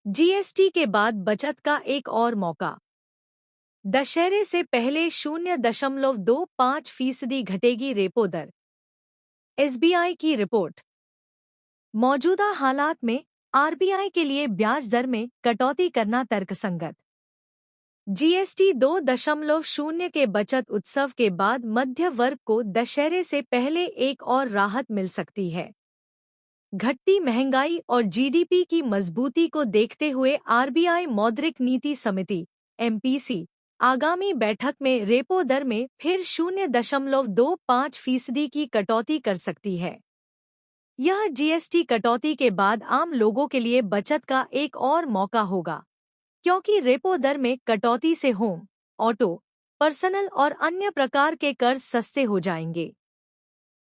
GST के बाद बचत का एक और मौका। दशहरे से पहले 0.25% घटेगी रेपो दर। एसबीआई की रिपोर्ट। मौजूदा हालात में आरबीआई के लिए ब्याज दर में कटौती करना तर्कसंगत। जीएसटी 2.0 के बचत उत्सव के बाद मध्य वर्ग को दशहरे से पहले एक और राहत मिल सकती है। घटती महंगाई और जीडीपी की मजबूती को देखते हुए आरबीआई मौद्रिक नीति समिति एमपीसी आगामी बैठक में रेपो दर में फिर 0.25% की कटौती कर सकती है। यह जीएसटी कटौती के बाद आम लोगों के लिए बचत का एक और मौका होगा, क्योंकि रेपो दर में कटौती से होम, ऑटो, पर्सनल और अन्य प्रकार के कर्ज सस्ते हो जाएंगे।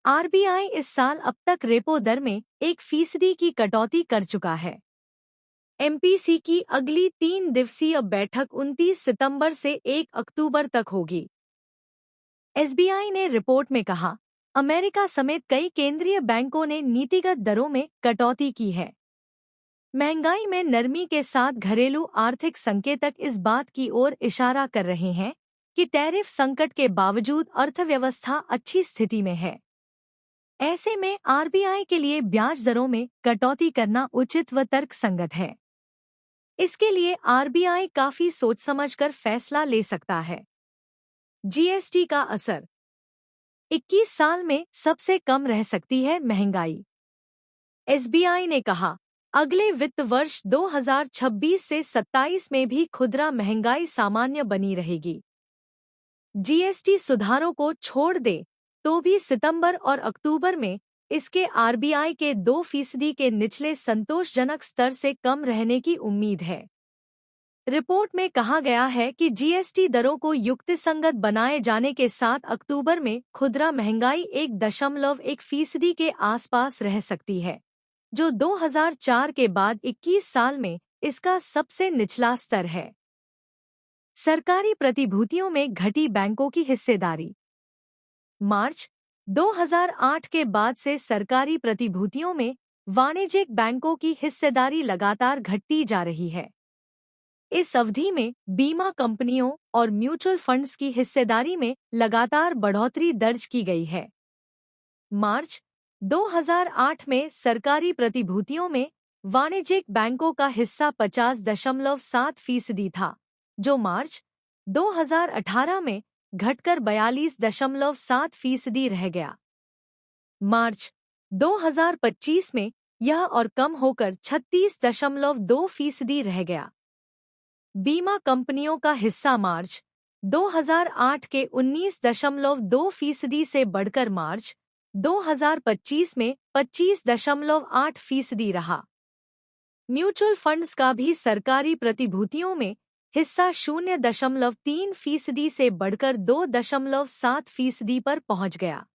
आरबीआई इस साल अब तक रेपो दर में 1% की कटौती कर चुका है। एमपीसी की अगली 3 दिवसीय बैठक 29 सितंबर से 1 अक्टूबर तक होगी। एसबीआई ने रिपोर्ट में कहा, अमेरिका समेत कई केंद्रीय बैंकों ने नीतिगत दरों में कटौती की है। महंगाई में नरमी के साथ घरेलू आर्थिक संकेतक इस बात की ओर इशारा कर रहे हैं कि टैरिफ संकट के बावजूद अर्थव्यवस्था अच्छी स्थिति में है। ऐसे में आरबीआई के लिए ब्याज दरों में कटौती करना उचित व तर्कसंगत है। इसके लिए आरबीआई काफी सोच समझकर फैसला ले सकता है। जीएसटी का असर। 21 साल में सबसे कम रह सकती है महंगाई। एसबीआई ने कहा, अगले वित्त वर्ष 2026 से 27 में भी खुदरा महंगाई सामान्य बनी रहेगी। जीएसटी सुधारों को छोड़ दे तो भी सितंबर और अक्टूबर में इसके आरबीआई के 2% के निचले संतोषजनक स्तर से कम रहने की उम्मीद है। रिपोर्ट में कहा गया है कि जीएसटी दरों को युक्तिसंगत बनाए जाने के साथ अक्टूबर में खुदरा महंगाई 1.1% के आसपास रह सकती है, जो 2004 के बाद 21 साल में इसका सबसे निचला स्तर है। सरकारी प्रतिभूतियों में घटी बैंकों की हिस्सेदारी। मार्च 2008 के बाद से सरकारी प्रतिभूतियों में वाणिज्यिक बैंकों की हिस्सेदारी लगातार घटती जा रही है। इस अवधि में बीमा कंपनियों और म्यूचुअल फंड्स की हिस्सेदारी में लगातार बढ़ोतरी दर्ज की गई है। मार्च 2008 में सरकारी प्रतिभूतियों में वाणिज्यिक बैंकों का हिस्सा 50.7% था, जो मार्च 2018 में घटकर 42.7% रह गया। मार्च 2025 में यह और कम होकर 36.2% रह गया। बीमा कंपनियों का हिस्सा मार्च 2008 के 19.2% से बढ़कर मार्च 2025 में 25.8% रहा। म्यूचुअल फंड्स का भी सरकारी प्रतिभूतियों में हिस्सा 0.3% से बढ़कर 2.7% पर पहुंच गया।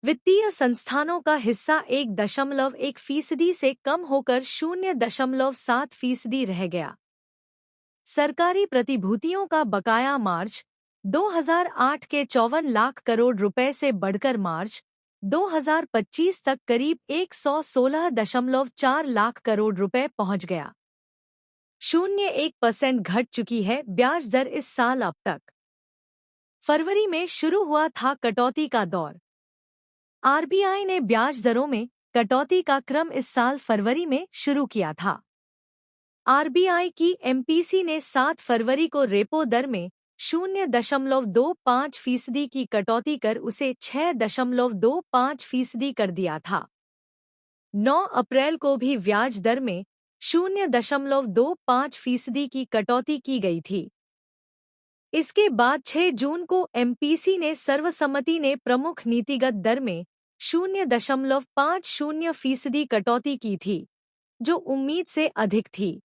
वित्तीय संस्थानों का हिस्सा 1.1% से कम होकर 0.7% रह गया। सरकारी प्रतिभूतियों का बकाया मार्च 2008 के 54 लाख करोड़ रुपए से बढ़कर मार्च 2025 तक करीब 116.4 लाख करोड़ रुपए पहुंच गया। 0.1% घट चुकी है ब्याज दर इस साल अब तक। फरवरी में शुरू हुआ था कटौती का दौर। आरबीआई ने ब्याज दरों में कटौती का क्रम इस साल फरवरी में शुरू किया था। आरबीआई की एमपीसी ने 7 फरवरी को रेपो दर में 0.25% की कटौती कर उसे 6.25% कर दिया था। 9 अप्रैल को भी ब्याज दर में 0.25% की कटौती की गई थी। इसके बाद 6 जून को एमपीसी ने सर्वसम्मति ने प्रमुख नीतिगत दर में 0.50% कटौती की थी, जो उम्मीद से अधिक थी।